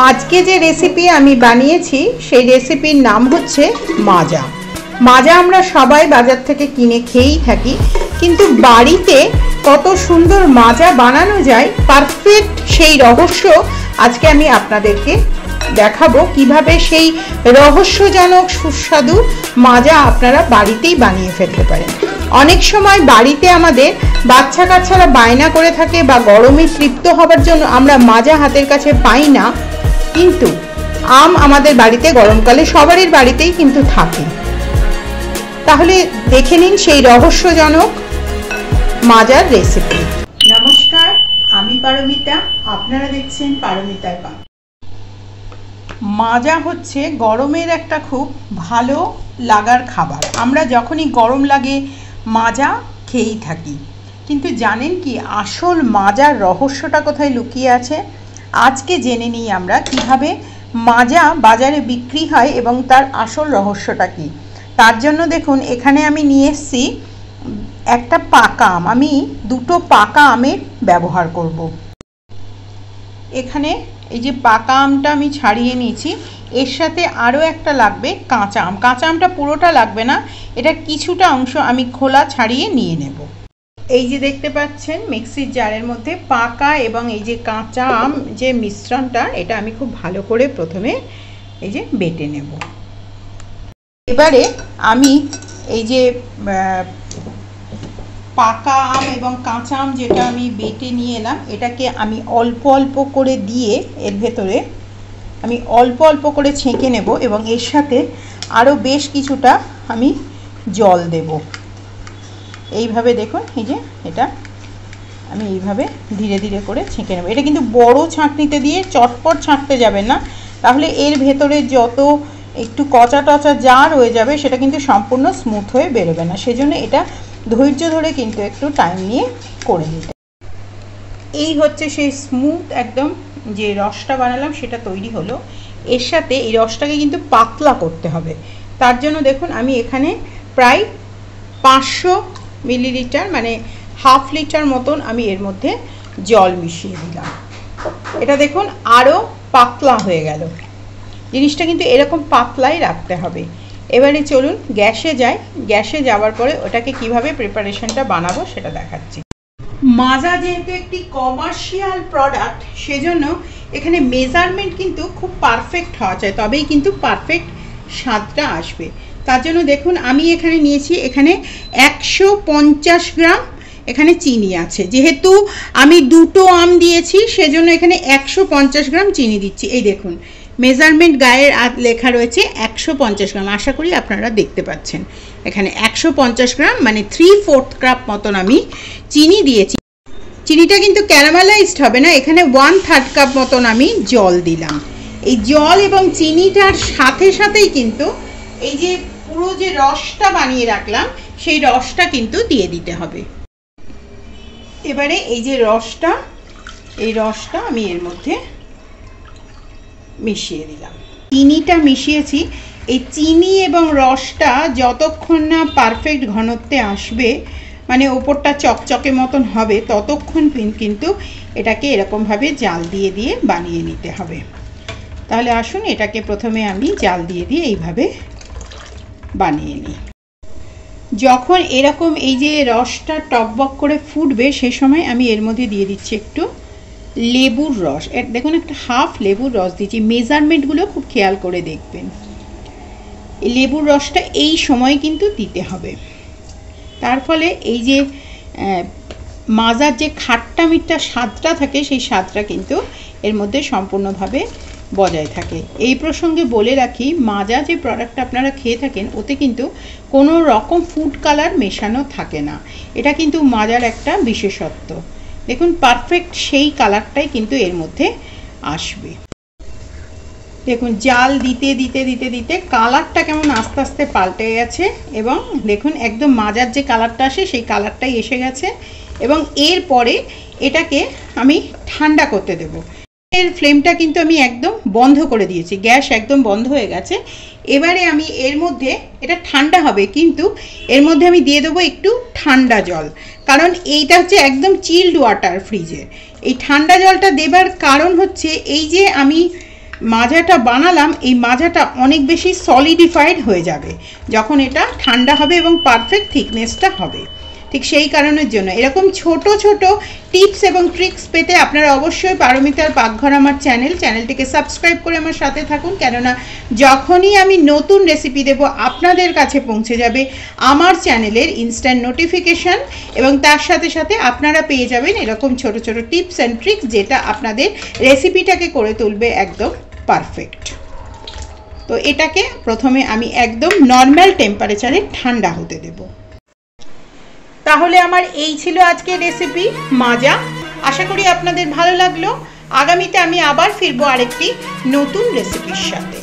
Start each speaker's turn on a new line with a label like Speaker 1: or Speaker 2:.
Speaker 1: আজকে যে রেসিপি আমি বানিয়েছি সেই রেসিপির নাম হচ্ছে মাজা। মাজা আমরা সবাই বাজার থেকে কিনে খেয়েই থাকি, কিন্তু বাড়িতে কত সুন্দর মাজা বানানো যায় পারফেক্ট সেই রহস্য আজকে আমি আপনাদেরকে দেখাবো। কিভাবে সেই রহস্যজনক সুস্বাদু মাজা আপনারা বাড়িতেই বানিয়ে ফেলতে পারেন। অনেক সময় বাড়িতে আমাদের বাচ্চা কাচ্চারা বায়না করে থাকে বা গরমে তৃপ্ত হবার জন্য আমরা মাজা হাতের কাছে পাই না, কিন্তু আম আমাদের বাড়িতে গরমকালে সবারই বাড়িতেই কিন্তু থাকে। তাহলে দেখে নিন সেই রহস্যজনক মাজার রেসিপি। নমস্কার, আমি পারমিতা, আপনারা দেখছেন পারমিতার পাক। মাজা হচ্ছে গরমের একটা খুব ভালো লাগার খাবার। আমরা যখনই গরম লাগে মাজা খেয়েই থাকি, কিন্তু জানেন কি আসল মাজার রহস্যটা কোথায় লুকিয়ে আছে? আজকে জেনে নিই আমরা কিভাবে মাজা বাজারে বিক্রি হয় এবং তার আসল রহস্যটা কি। তার জন্য দেখুন এখানে আমি নিয়ে এসেছি একটা পাকা আম। আমি দুটো পাকা আমের ব্যবহার করব। এখানে এই যে পাকা আমটা আমি ছাড়িয়ে নিয়েছি, এর সাথে আরও একটা লাগবে কাঁচা আম। কাঁচা আমটা পুরোটা লাগবে না, এটা কিছুটা অংশ আমি খোলা ছাড়িয়ে নিয়ে নেব। এই যে দেখতে পাচ্ছেন মিক্সির জারের মধ্যে পাকা এবং এই যে কাঁচা আম যে মিশ্রণটা, এটা আমি খুব ভালো করে প্রথমে এই যে বেটে নেব। এবারে আমি এই যে পাকা আম এবং কাঁচা আম যেটা আমি বেটে নিয়ে এলাম, এটাকে আমি অল্প অল্প করে দিয়ে এর ভেতরে আমি অল্প অল্প করে ছেঁকে নেব এবং এর সাথে আরও বেশ কিছুটা আমি জল দেব। এইভাবে দেখুন, এই যে এটা আমি এইভাবে ধীরে ধীরে করে ছেঁকে নেব। এটা কিন্তু বড় ছাঁকনিতে দিয়ে চটপট ছাঁকতে যাবেন না, তাহলে এর ভেতরে যত একটু কচা টচা যা রয়ে যাবে সেটা কিন্তু সম্পূর্ণ স্মুথ হয়ে বেরোবে না। সেজন্য এটা ধৈর্য ধরে কিন্তু একটু টাইম নিয়ে করে নিতে। এই হচ্ছে সেই স্মুথ একদম যে রসটা বানালাম সেটা তৈরি হলো। এর সাথে এই রসটাকে কিন্তু পাতলা করতে হবে। তার জন্য দেখুন আমি এখানে প্রায় 500 মিলিলিটার মানে হাফ লিটার মতন আমি এর মধ্যে জল মিশিয়ে দিলাম। এটা দেখুন আরও পাতলা হয়ে গেল। জিনিসটা কিন্তু এরকম পাতলাই রাখতে হবে। এবারে চলুন গ্যাসে যাই। গ্যাসে যাওয়ার পরে ওটাকে কিভাবে প্রিপারেশনটা বানাবো সেটা দেখাচ্ছি। মাজা যেহেতু একটি কমার্শিয়াল প্রোডাক্ট, সেজন্য এখানে মেজারমেন্ট কিন্তু খুব পারফেক্ট হওয়া চাই, তবেই কিন্তু পারফেক্ট স্বাদটা আসবে। তার জন্য দেখুন আমি এখানে নিয়েছি, এখানে 150 গ্রাম এখানে চিনি আছে। যেহেতু আমি দুটো আম দিয়েছি সেজন্য এখানে 150 গ্রাম চিনি দিচ্ছি। এই দেখুন মেজারমেন্ট গায়ের লেখা রয়েছে 150 গ্রাম। আশা করি আপনারা দেখতে পাচ্ছেন এখানে 150 গ্রাম মানে 3/4 কাপ মতন আমি চিনি দিয়েছি। চিনিটা কিন্তু ক্যারামেলাইজড হবে না। এখানে 1/3 কাপ মতন আমি জল দিলাম। এই জল এবং চিনিটার সাথে সাথেই কিন্তু এই যে পুরো যে রসটা বানিয়ে রাখলাম সেই রসটা কিন্তু দিয়ে দিতে হবে। এবারে এই যে রসটা, এই রসটা আমি এর মধ্যে মিশিয়ে দিলাম। চিনিটা মিশিয়েছি, এই চিনি এবং রসটা যতক্ষণ না পারফেক্ট ঘনত্বে আসবে মানে ওপরটা চকচকে মতন হবে, ততক্ষণ কিন্তু এটাকে এরকমভাবে জাল দিয়ে দিয়ে বানিয়ে নিতে হবে। তাহলে আসুন এটাকে প্রথমে আমি জাল দিয়ে দিয়ে এইভাবে বানিয়ে নিই। যখন এরকম এই যে রসটা টকবক করে ফুটবে সে সময় আমি এর মধ্যে দিয়ে দিচ্ছি একটু লেবুর রস। দেখুন একটা হাফ লেবুর রস দিচ্ছি। মেজারমেন্টগুলো খুব খেয়াল করে দেখবেন। এই লেবুর রসটা এই সময় কিন্তু দিতে হবে। তার ফলে এই যে মাজার যে খাট্টা মিঠা স্বাদটা থাকে সেই স্বাদটা কিন্তু এর মধ্যে সম্পূর্ণভাবে বজায় থাকে। এই প্রসঙ্গে বলে রাখি, মাজা যে প্রোডাক্টটা আপনারা খেয়ে থাকেন ওতে কিন্তু কোনো রকম ফুড কালার মেশানো থাকে না। এটা কিন্তু মাজার একটা বিশেষত্ব। দেখুন পারফেক্ট সেই কালারটাই কিন্তু এর মধ্যে আসবে। দেখুন জাল দিতে দিতে দিতে দিতে কালারটা কেমন আস্তে আস্তে পাল্টে গেছে এবং দেখুন একদম মাজার যে কালারটা আসে সেই কালারটাই এসে গেছে। এবং এরপরে এটাকে আমি ঠান্ডা করতে দেব। এর ফ্লেমটা কিন্তু আমি একদম বন্ধ করে দিয়েছি, গ্যাস একদম বন্ধ হয়ে গেছে। এবারে আমি এর মধ্যে, এটা ঠান্ডা হবে কিন্তু এর মধ্যে আমি দিয়ে দেবো একটু ঠান্ডা জল, কারণ এইটা হচ্ছে একদম চিল্ড ওয়াটার ফ্রিজে। এই ঠান্ডা জলটা দেবার কারণ হচ্ছে এই যে আমি মাজাটা বানালাম, এই মাজাটা অনেক বেশি সলিডিফাইড হয়ে যাবে যখন এটা ঠান্ডা হবে এবং পারফেক্ট থিকনেসটা হবে। ঠিক সেই কারণের জন্য এরকম ছোট ছোট টিপস এবং ট্রিক্স পেতে আপনারা অবশ্যই পারমিতার পাকঘর আমার চ্যানেলটিকে সাবস্ক্রাইব করে আমার সাথে থাকুন, কেননা যখনই আমি নতুন রেসিপি দেব আপনাদের কাছে পৌঁছে যাবে আমার চ্যানেলের ইনস্ট্যান্ট নোটিফিকেশান, এবং তার সাথে সাথে আপনারা পেয়ে যাবেন এরকম ছোট ছোট টিপস অ্যান্ড ট্রিক্স যেটা আপনাদের রেসিপিটাকে করে তুলবে একদম পারফেক্ট। তো এটাকে প্রথমে আমি একদম নর্মাল টেম্পারেচারে ঠান্ডা হতে দেব। তাহলে আমার এই ছিল আজকের রেসিপি মাজা। আশা করি আপনাদের ভালো লাগলো। আগামীতে আমি আবার ফিরবো আরেকটি নতুন রেসিপির সাথে।